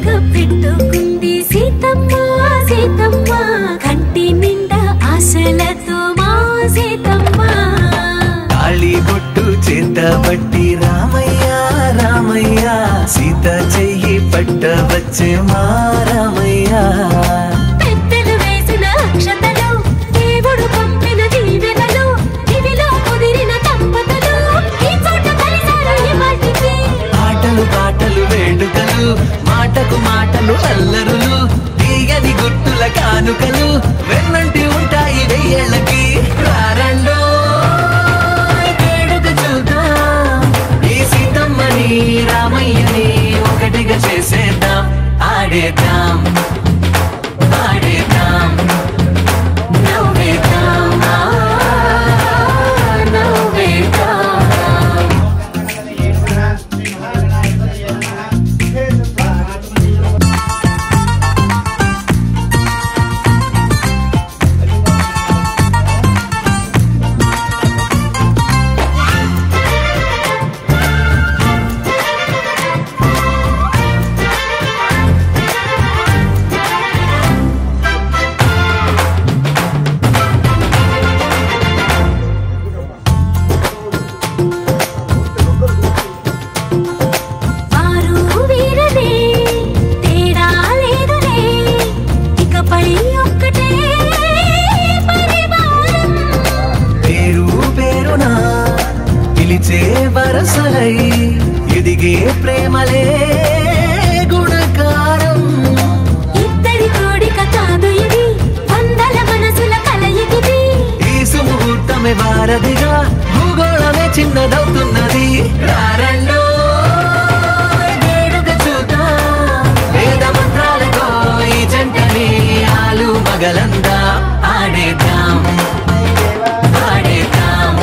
makeup పెట్టుకుంది సీతమ్మ సీతమ్మ కంటి నిండా ఆశలతో మా సీతమ్మ తాళి బొట్టు చేతబట్టి రామయ్య రామయ్య సీత చెయ్యి పట్ట వచ్చే మా రామయ్య పెద్దలు వేసిన అక్షతలు దేవుడు పంపిన దీవెనలు ఇవిలో కుదిరిన దంపతులు ఈ చోట కలిసారు ఈ మాటికి ఆటలు పాటలు వేడుకలు మాటకు మాటలు అల్లరులు తీయని గుట్టుల కానుకలు వెన్నంటి ఉంటాయి వెయ్యేళ్ళకి రారండో వేడుక చూద్దాం ఈ సీతమ్మని రామయ్యని ఒకటిగా చేసేద్దాం ఆడేద్దాం ఆడేద్దాం నవ్వేద్దాం నవ్వేద్దాం వరసలై ఎదిగే ప్రేమలే గుణకారం ఇద్దరి కోడిక కాదు ఇది వందల మనసుల కలయికిది ఈ సుముహూర్తమే వారధిగా భూగోళమే చిన్నదవుతున్నది రారండో వేడుక చూద్దాం వేద మంత్రాలతో ఈ జంటని ఆలు మగలందా ఆడేద్దాం ఆడేద్దాం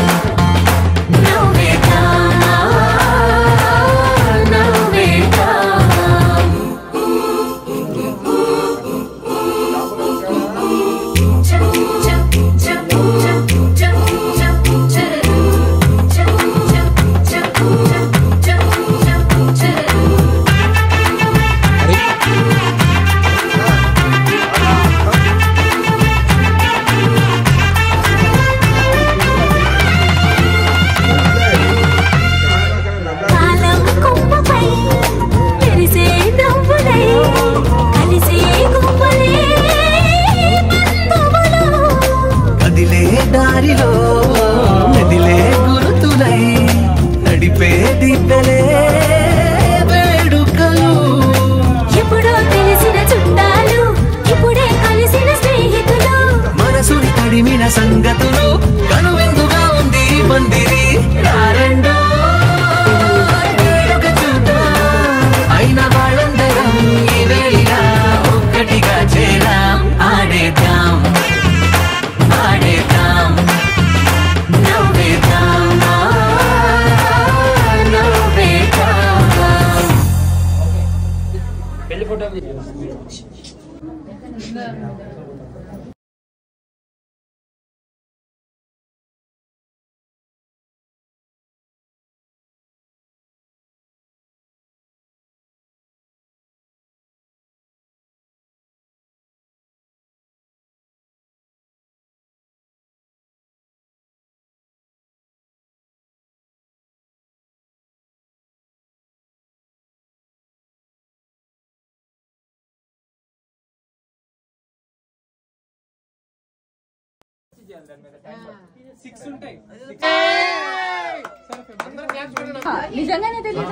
దారిలో నదిలే గురుతులై నడిపే దిబ్బలే వేడుకలు ఎప్పుడో తెలిసిన చుట్టాలు ఇప్పుడే కలిసిన స్నేహితులు మనసుని తడిమిన సంగతులు కనువిందుగా ఉంది మందిరి రారండో వేడుక చూద్దాం అయిన వాళ్ళందరం ఈ వేళ ఒక్కటిగా చేరాం ఆడేద్దాం ఆడేద్దాం నవ్వేద్దాం నవ్వేద్దాం పెళ్లి ఫోటో నిజంగానే తెలియదు